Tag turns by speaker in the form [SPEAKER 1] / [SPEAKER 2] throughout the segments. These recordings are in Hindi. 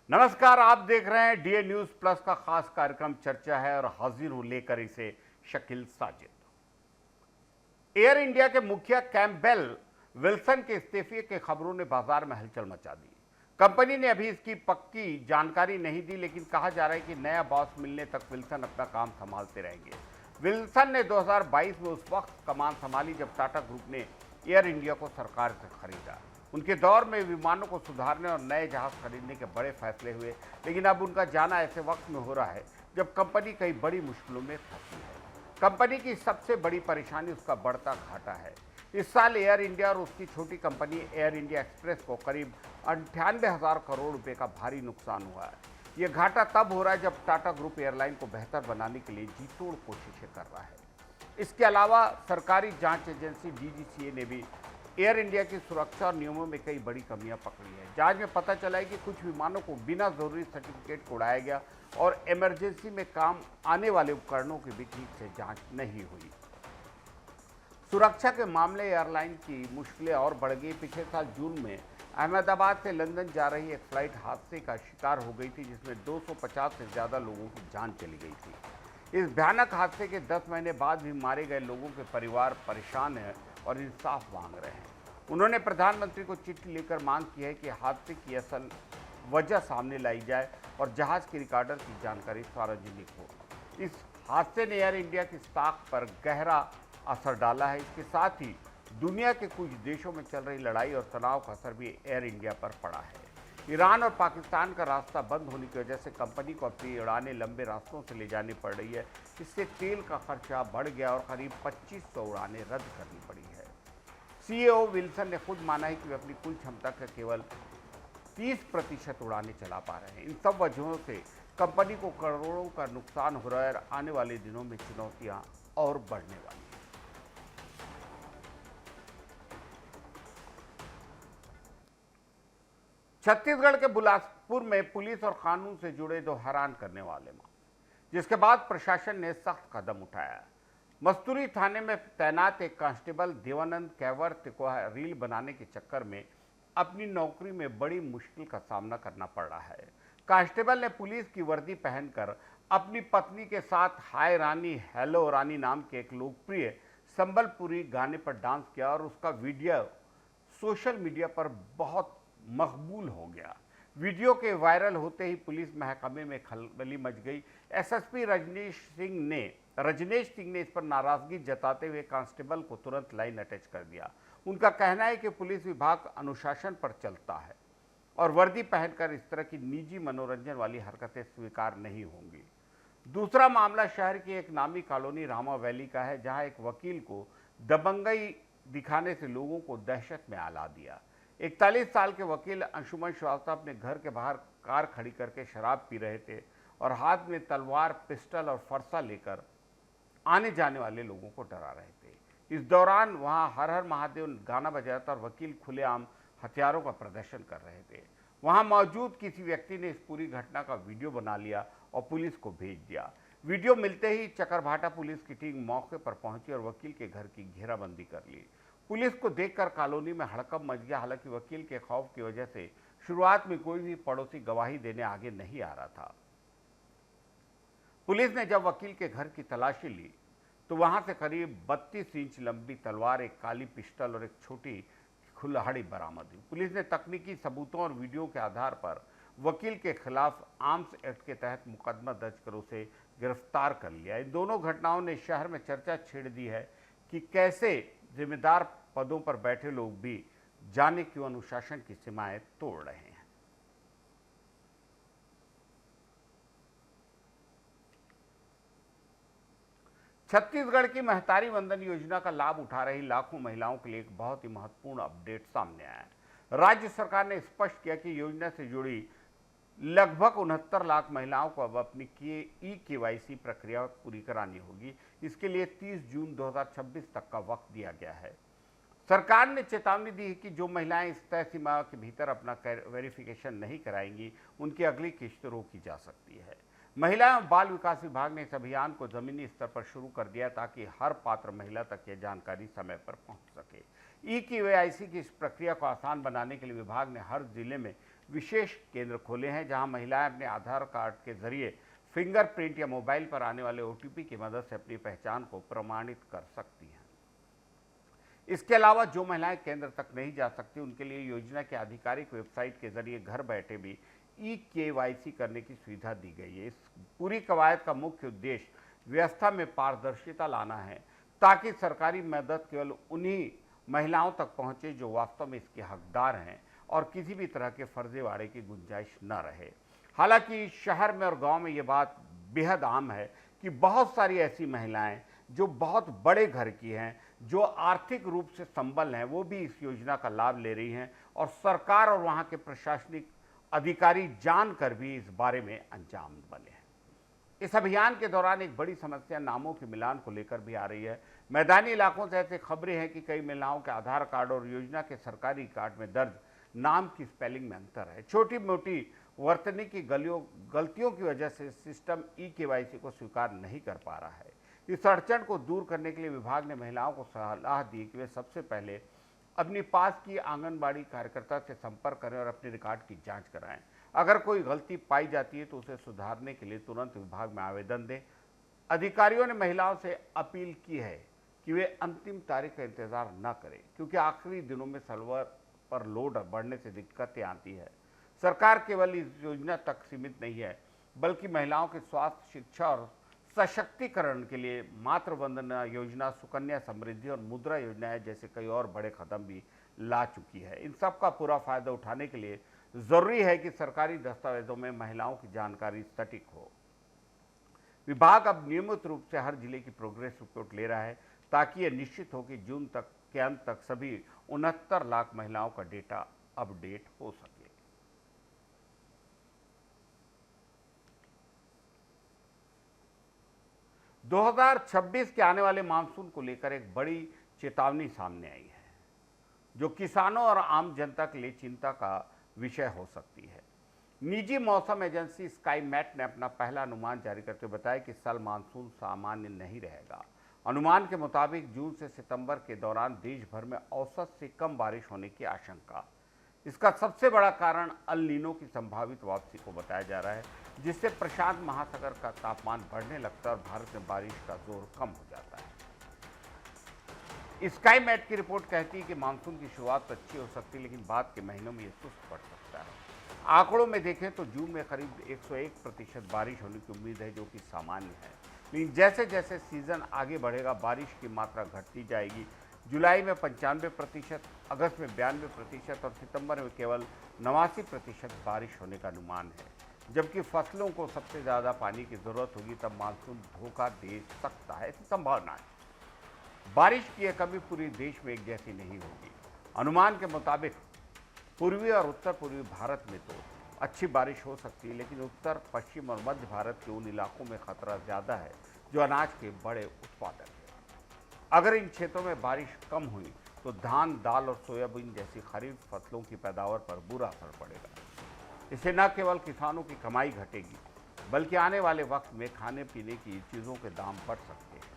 [SPEAKER 1] नमस्कार, आप देख रहे हैं डीए न्यूज प्लस का खास कार्यक्रम चर्चा है और हाजिर हूं लेकर इसे शकील साजिद। एयर इंडिया के मुखिया कैम्पबेल विल्सन के इस्तीफे की खबरों ने बाजार में हलचल मचा दी। कंपनी ने अभी इसकी पक्की जानकारी नहीं दी, लेकिन कहा जा रहा है कि नया बॉस मिलने तक विल्सन अपना काम संभालते रहेंगे। विल्सन ने 2022 में उस वक्त कमान संभाली जब टाटा ग्रुप ने एयर इंडिया को सरकार से खरीदा। उनके दौर में विमानों को सुधारने और नए जहाज खरीदने के बड़े फैसले हुए, लेकिन अब उनका जाना ऐसे वक्त में हो रहा है जब कंपनी कई बड़ी मुश्किलों में फंसी है। कंपनी की सबसे बड़ी परेशानी उसका बढ़ता घाटा है। इस साल एयर इंडिया और उसकी छोटी कंपनी एयर इंडिया एक्सप्रेस को करीब 98,000 करोड़ रुपए का भारी नुकसान हुआ है। यह घाटा तब हो रहा है जब टाटा ग्रुप एयरलाइन को बेहतर बनाने के लिए जी तोड़ कोशिशें कर रहा है। इसके अलावा सरकारी जांच एजेंसी डीजीसीए ने भी एयर इंडिया की सुरक्षा और नियमों में कई बड़ी कमियां पकड़ी हैं। जांच में पता चला है कि कुछ विमानों को बिना जरूरी सर्टिफिकेट को उड़ाया गया और इमरजेंसी में काम आने वाले उपकरणों की भी ठीक से जांच नहीं हुई। सुरक्षा के मामले एयरलाइन की मुश्किलें और बढ़ गई। पिछले साल जून में अहमदाबाद से लंदन जा रही एक फ्लाइट हादसे का शिकार हो गई थी, जिसमें 250 से ज़्यादा लोगों की जान चली गई थी। इस भयानक हादसे के 10 महीने बाद भी मारे गए लोगों के परिवार परेशान हैं और इंसाफ मांग रहे हैं। उन्होंने प्रधानमंत्री को चिट्ठी लिखकर मांग की है कि हादसे की असल वजह सामने लाई जाए और जहाज के रिकॉर्डर की जानकारी सार्वजनिक हो। इस हादसे ने एयर इंडिया की स्टॉक पर गहरा असर डाला है। इसके साथ ही दुनिया के कुछ देशों में चल रही लड़ाई और तनाव का असर भी एयर इंडिया पर पड़ा है। ईरान और पाकिस्तान का रास्ता बंद होने की वजह से कंपनी को अपनी उड़ानें लंबे रास्तों से ले जानी पड़ रही है। इससे तेल का खर्चा बढ़ गया और करीब 2500 उड़ानें रद्द करनी पड़ी है। सीईओ विल्सन ने खुद माना है कि वे अपनी कुल क्षमता का केवल 30% उड़ानें चला पा रहे हैं। इन सब वजहों से कंपनी को करोड़ों का नुकसान हो रहा है और आने वाले दिनों में चुनौतियां और बढ़ने वाली हैं। छत्तीसगढ़ के बिलासपुर में पुलिस और कानून से जुड़े दो हैरान करने वाले मामले, जिसके बाद प्रशासन ने सख्त कदम उठाया। मस्तूरी थाने में तैनात एक कांस्टेबल देवानंद कैवर्त को रील बनाने के चक्कर में अपनी नौकरी में बड़ी मुश्किल का सामना करना पड़ रहा है। कांस्टेबल ने पुलिस की वर्दी पहनकर अपनी पत्नी के साथ हाय रानी हेलो रानी नाम के एक लोकप्रिय संबलपुरी गाने पर डांस किया और उसका वीडियो सोशल मीडिया पर बहुत मकबूल हो गया। वीडियो के वायरल होते ही पुलिस महकमे में खलबली मच गई। एसएसपी रजनेश सिंह ने इस पर नाराजगी जताते हुए कांस्टेबल को तुरंत लाइन अटैच कर दिया। उनका कहना है कि पुलिस विभाग अनुशासन पर चलता है और वर्दी पहनकर इस तरह की निजी मनोरंजन वाली हरकतें स्वीकार नहीं होंगी। दूसरा मामला शहर की एक नामी कॉलोनी रामा वैली का है, जहां एक वकील को दबंगई दिखाने से लोगों को दहशत में आला दिया। 41 साल के वकील अंशुमन श्रीवास्तव अपने घर के बाहर कार खड़ी करके शराब पी रहे थे और हाथ में तलवार, पिस्टल और फरसा लेकर आने जाने वाले लोगों को डरा रहे थे। इस दौरान वहां हर हर महादेव गाना बजाया था और वकील खुलेआम हथियारों का प्रदर्शन कर रहे थे। वहां मौजूद किसी व्यक्ति ने इस पूरी घटना का वीडियो बना लिया और पुलिस को भेज दिया। वीडियो मिलते ही चकरभाटा पुलिस की टीम मौके पर पहुंची और वकील के घर की घेराबंदी कर ली। पुलिस को देखकर कॉलोनी में हड़कंप मच गया। हालांकि वकील के खौफ की वजह से शुरुआत में कोई भी पड़ोसी गवाही देने आगे नहीं आ रहा था। पुलिस ने जब वकील के घर की तलाशी ली तो वहां से करीब 32 इंच लंबी तलवार, एक काली पिस्टल और एक छोटी खुलहड़ी बरामद हुई। पुलिस ने तकनीकी सबूतों और वीडियो के आधार पर वकील के खिलाफ आर्म्स एक्ट के तहत मुकदमा दर्ज कर उसे गिरफ्तार कर लिया। इन दोनों घटनाओं ने शहर में चर्चा छेड़ दी है कि कैसे जिम्मेदार पदों पर बैठे लोग भी जाने क्यों अनुशासन की सीमाएं तोड़ रहे हैं। छत्तीसगढ़ की महतारी वंदन योजना का लाभ उठा रही लाखों महिलाओं के लिए एक बहुत ही महत्वपूर्ण अपडेट सामने आया है। राज्य सरकार ने स्पष्ट किया कि योजना से जुड़ी लगभग 69 लाख महिलाओं को अब अपनी KYC प्रक्रिया पूरी करानी होगी। इसके लिए 30 जून 2026 तक का वक्त दिया गया है। सरकार ने चेतावनी दी है कि जो महिलाएं इस तय सीमा के भीतर अपना वेरिफिकेशन नहीं कराएंगी, उनकी अगली किश्त रोकी जा सकती है। महिला एवं बाल विकास विभाग ने इस अभियान को जमीनी स्तर पर शुरू कर दिया ताकि हर पात्र महिला तक यह जानकारी समय पर पहुंच सके। KYC की इस प्रक्रिया को आसान बनाने के लिए विभाग ने हर जिले में विशेष केंद्र खोले हैं जहां महिलाएं अपने आधार कार्ड के जरिए फिंगरप्रिंट या मोबाइल पर आने वाले ओटीपी की मदद से अपनी पहचान को प्रमाणित कर सकती हैं। इसके अलावा जो महिलाएं केंद्र तक नहीं जा सकती उनके लिए योजना के आधिकारिक वेबसाइट के जरिए घर बैठे भी ई-केवाईसी करने की सुविधा दी गई है। इस पूरी कवायद का मुख्य उद्देश्य व्यवस्था में पारदर्शिता लाना है ताकि सरकारी मदद केवल उन्हीं महिलाओं तक पहुंचे जो वास्तव में इसके हकदार हैं और किसी भी तरह के फर्जीवाड़े की गुंजाइश न रहे। हालांकि शहर में और गांव में ये बात बेहद आम है कि बहुत सारी ऐसी महिलाएं जो बहुत बड़े घर की हैं, जो आर्थिक रूप से संबल हैं, वो भी इस योजना का लाभ ले रही हैं और सरकार और वहां के प्रशासनिक अधिकारी जानकर भी इस बारे में अनजान बने हैं। इस अभियान के दौरान एक बड़ी समस्या नामों के मिलान को लेकर भी आ रही है। मैदानी इलाकों से ऐसी खबरें हैं कि कई महिलाओं के आधार कार्ड और योजना के सरकारी कार्ड में दर्ज नाम की स्पेलिंग में अंतर है। छोटी मोटी वर्तनी की गलतियों की वजह से सिस्टम ई-केवाईसी को स्वीकार नहीं कर पा रहा है। इस अड़चन को दूर करने के लिए विभाग ने महिलाओं को सलाह दी कि वे सबसे पहले अपनी पास की आंगनबाड़ी कार्यकर्ता से संपर्क करें और अपने रिकॉर्ड की जांच कराएं। अगर कोई गलती पाई जाती है तो उसे सुधारने के लिए तुरंत विभाग में आवेदन दें। अधिकारियों ने महिलाओं से अपील की है कि वे अंतिम तारीख का इंतजार न करें, क्योंकि आखिरी दिनों में सर्वर पर लोड बढ़ने से दिक्कतें आती है। सरकार केवल इस योजना तक सीमित नहीं है, बल्कि महिलाओं के स्वास्थ्य, शिक्षा और सशक्तिकरण के लिए मातृ वंदना योजना, सुकन्या समृद्धि और मुद्रा योजनाएं जैसे कई और बड़े कदम भी ला चुकी है। इन सब का पूरा फायदा उठाने के लिए जरूरी है कि सरकारी दस्तावेजों में महिलाओं की जानकारी सटीक हो। विभाग अब नियमित रूप से हर जिले की प्रोग्रेस रिपोर्ट ले रहा है ताकि यह निश्चित हो कि जून तक के अंत तक सभी 69 लाख महिलाओं का डेटा अपडेट हो सके। – 2026 के आने वाले मानसून को लेकर एक बड़ी चेतावनी सामने आई है, जो किसानों और आम जनता के लिए चिंता का विषय हो सकती है। निजी मौसम एजेंसी स्काईमेट ने अपना पहला अनुमान जारी करके बताया कि इस साल मानसून सामान्य नहीं रहेगा। अनुमान के मुताबिक जून से सितंबर के दौरान देश भर में औसत से कम बारिश होने की आशंका। इसका सबसे बड़ा कारण अल नीनो की संभावित वापसी को बताया जा रहा है, जिससे प्रशांत महासागर का तापमान बढ़ने लगता है और भारत में बारिश का जोर कम हो जाता है। स्काईमेट की रिपोर्ट कहती है कि मानसून की शुरुआत अच्छी हो सकती है, लेकिन बाद के महीनों में यह सुस्त पड़ सकता है। आंकड़ों में देखें तो जून में करीब 101% बारिश होने की उम्मीद है, जो कि सामान्य है। लेकिन जैसे जैसे सीजन आगे बढ़ेगा बारिश की मात्रा घटती जाएगी। जुलाई में 95%, अगस्त में 92% और सितंबर में केवल 89% बारिश होने का अनुमान है। जबकि फसलों को सबसे ज़्यादा पानी की ज़रूरत होगी, तब मानसून धोखा दे सकता है, ऐसी संभावना है। बारिश की यह कमी पूरे देश में एक जैसी नहीं होगी। अनुमान के मुताबिक पूर्वी और उत्तर पूर्वी भारत में तो अच्छी बारिश हो सकती है, लेकिन उत्तर, पश्चिम और मध्य भारत के उन इलाकों में खतरा ज़्यादा है जो अनाज के बड़े उत्पादक हैं। अगर इन क्षेत्रों में बारिश कम हुई तो धान, दाल और सोयाबीन जैसी खरीफ फसलों की पैदावार पर बुरा असर पड़ेगा। इससे न केवल किसानों की कमाई घटेगी, बल्कि आने वाले वक्त में खाने पीने की चीज़ों के दाम बढ़ सकते हैं।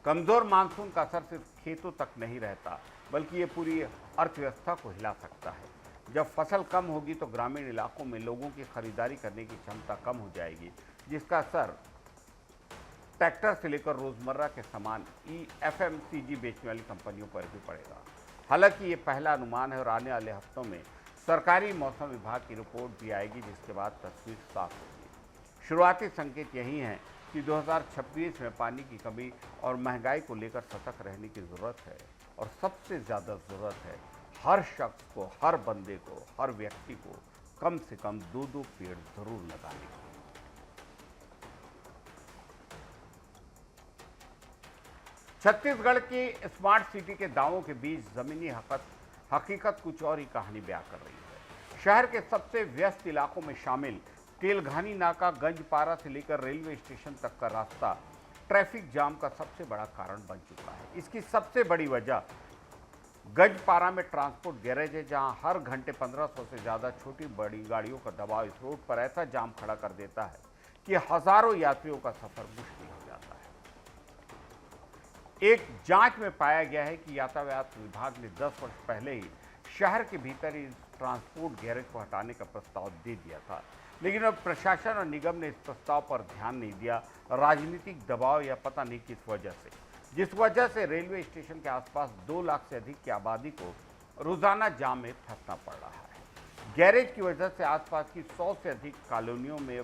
[SPEAKER 1] कमज़ोर मानसून का असर सिर्फ खेतों तक नहीं रहता, बल्कि ये पूरी अर्थव्यवस्था को हिला सकता है। जब फसल कम होगी तो ग्रामीण इलाकों में लोगों की खरीदारी करने की क्षमता कम हो जाएगी, जिसका असर ट्रैक्टर से लेकर रोजमर्रा के सामान FMCG बेचने वाली कंपनियों पर भी पड़ेगा। हालांकि ये पहला अनुमान है और आने वाले हफ्तों में सरकारी मौसम विभाग की रिपोर्ट भी आएगी, जिसके बाद तस्वीर साफ होगी। शुरुआती संकेत यही हैं कि 2026 में पानी की कमी और महंगाई को लेकर सतर्क रहने की ज़रूरत है, और सबसे ज़्यादा ज़रूरत है हर शख्स को, हर बंदे को, हर व्यक्ति को कम से कम 2-2 पेड़ जरूर लगाने की। छत्तीसगढ़ की स्मार्ट सिटी के दावों के बीच जमीनी हकीकत कुछ और ही कहानी बयां कर रही है। शहर के सबसे व्यस्त इलाकों में शामिल तेलघानी नाका, गंजपारा से लेकर रेलवे स्टेशन तक का रास्ता ट्रैफिक जाम का सबसे बड़ा कारण बन चुका है। इसकी सबसे बड़ी वजह गंजपारा में ट्रांसपोर्ट गैरेज है, जहां हर घंटे 1500 से ज़्यादा छोटी बड़ी गाड़ियों का दबाव इस रोड पर ऐसा जाम खड़ा कर देता है कि हज़ारों यात्रियों का सफ़र मुश्किल हो जाता है। एक जांच में पाया गया है कि यातायात विभाग ने 10 वर्ष पहले ही शहर के भीतर इस ट्रांसपोर्ट गैरेज को हटाने का प्रस्ताव दे दिया था, लेकिन अब प्रशासन और निगम ने इस प्रस्ताव पर ध्यान नहीं दिया। राजनीतिक दबाव या पता नहीं किस वजह से, जिस वजह से रेलवे स्टेशन के आसपास 2 लाख से अधिक की आबादी को रोजाना जाम में फंसना पड़ रहा है। गैरेज की वजह से आसपास की 100 से अधिक कॉलोनियों में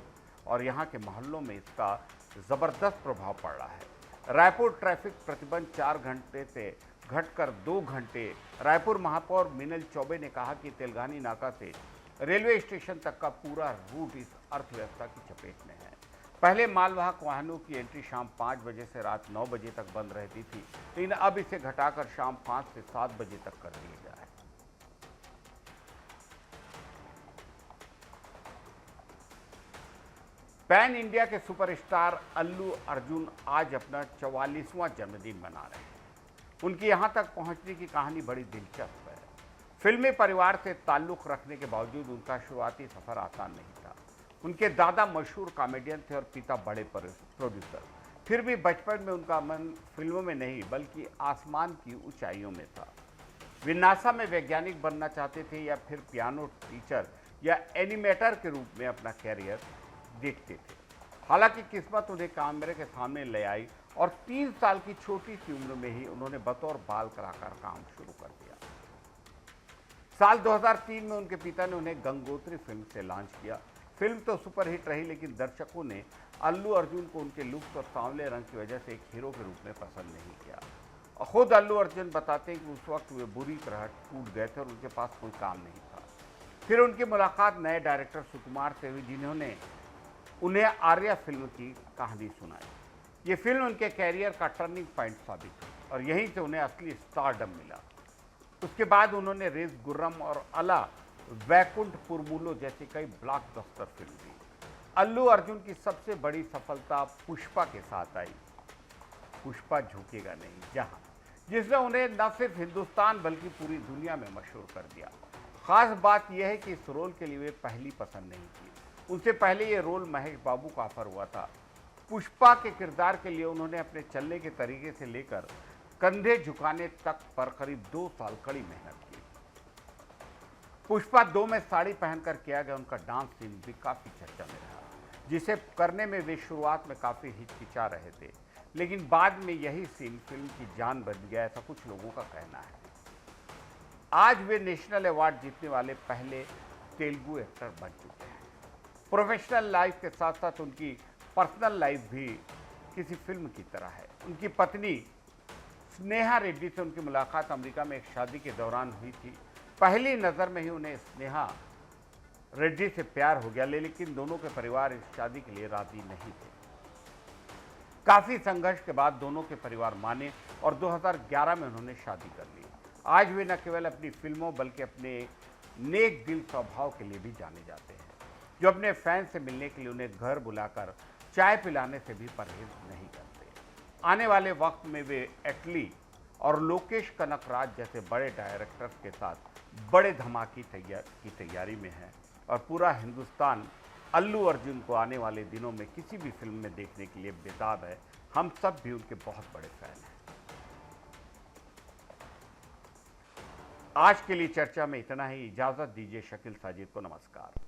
[SPEAKER 1] और यहाँ के मोहल्लों में इसका जबरदस्त प्रभाव पड़ रहा है। रायपुर ट्रैफिक प्रतिबंध 4 घंटे से घटकर 2 घंटे। रायपुर महापौर मीनल चौबे ने कहा कि तेलगानी नाका से रेलवे स्टेशन तक का पूरा रूट इस अर्थव्यवस्था की चपेट में है। पहले मालवाहक वाहनों की एंट्री शाम 5 बजे से रात 9 बजे तक बंद रहती थी, लेकिन अब इसे घटाकर शाम 5 से 7 बजे तक कर दिया गया है। पैन इंडिया के सुपरस्टार अल्लू अर्जुन आज अपना 44वां जन्मदिन मना रहे हैं। उनकी यहां तक पहुंचने की कहानी बड़ी दिलचस्प है। फिल्मी परिवार से ताल्लुक रखने के बावजूद उनका शुरुआती सफर आसान नहीं था। उनके दादा मशहूर कॉमेडियन थे और पिता बड़े प्रोड्यूसर। फिर भी बचपन में उनका मन फिल्मों में नहीं बल्कि आसमान की ऊंचाइयों में था। वे नासा में वैज्ञानिक बनना चाहते थे या फिर पियानो टीचर या एनिमेटर के रूप में अपना कैरियर देखते थे। हालांकि किस्मत उन्हें कैमरे के सामने ले आई और 3 साल की छोटी सी उम्र में ही उन्होंने बतौर बाल कलाकार काम शुरू कर दिया। साल 2003 में उनके पिता ने उन्हें गंगोत्री फिल्म से लॉन्च किया। फिल्म तो सुपरहिट रही, लेकिन दर्शकों ने अल्लू अर्जुन को उनके लुक्स और सांवले रंग की वजह से एक हीरो के रूप में पसंद नहीं किया। और खुद अल्लू अर्जुन बताते हैं कि उस वक्त वे बुरी तरह टूट गए थे और उनके पास कोई काम नहीं था। फिर उनकी मुलाकात नए डायरेक्टर सुकुमार से हुई, जिन्होंने उन्हें आर्या फिल्म की कहानी सुनाई। ये फिल्म उनके कैरियर का टर्निंग पॉइंट साबित हुई और यहीं से उन्हें असली स्टारडम मिला। उसके बाद उन्होंने रेस गुर्रम और अला वैकुंठ पुरमुलो जैसी कई ब्लॉकबस्टर फिल्म दी। अल्लू अर्जुन की सबसे बड़ी सफलता पुष्पा के साथ आई, पुष्पा झुकेगा नहीं जहां, जिसने उन्हें न सिर्फ हिंदुस्तान बल्कि पूरी दुनिया में मशहूर कर दिया। खास बात यह है कि इस रोल के लिए वे पहली पसंद नहीं की। उनसे पहले ये रोल महेश बाबू का ऑफर हुआ था। पुष्पा के किरदार के लिए उन्होंने अपने चलने के तरीके से लेकर कंधे झुकाने तक पर करीब 2 साल कड़ी मेहनत की। पुष्पा 2 में साड़ी पहनकर किया गया उनका डांस सीन भी काफी चर्चा में रहा, जिसे करने में वे शुरुआत में काफी हिचकिचा रहे थे, लेकिन बाद में यही सीन फिल्म की जान बन गया, ऐसा कुछ लोगों का कहना है। आज वे नेशनल अवार्ड जीतने वाले पहले तेलुगु एक्टर बन चुके हैं। प्रोफेशनल लाइफ के साथ साथ उनकी पर्सनल लाइफ भी किसी फिल्म की तरह है। उनकी पत्नी स्नेहा रेड्डी से उनकी मुलाकात अमेरिका में एक शादी के दौरान हुई थी। पहली नज़र में ही उन्हें स्नेहा रेड्डी से प्यार हो गया, लेकिन दोनों के परिवार इस शादी के लिए राजी नहीं थे। काफ़ी संघर्ष के बाद दोनों के परिवार माने और 2011 में उन्होंने शादी कर ली। आज वे न केवल अपनी फिल्मों बल्कि अपने नेक दिल स्वभाव के लिए भी जाने जाते हैं, जो अपने फैंस से मिलने के लिए उन्हें घर बुलाकर चाय पिलाने से भी परहेज नहीं करते। आने वाले वक्त में वे एटली और लोकेश कनकराज जैसे बड़े डायरेक्टर्स के साथ बड़े धमाके की तैयारी में है और पूरा हिंदुस्तान अल्लू अर्जुन को आने वाले दिनों में किसी भी फिल्म में देखने के लिए बेताब है। हम सब भी उनके बहुत बड़े फैन हैं। आज के लिए चर्चा में इतना ही। इजाजत दीजिए। शकील साजिद को नमस्कार।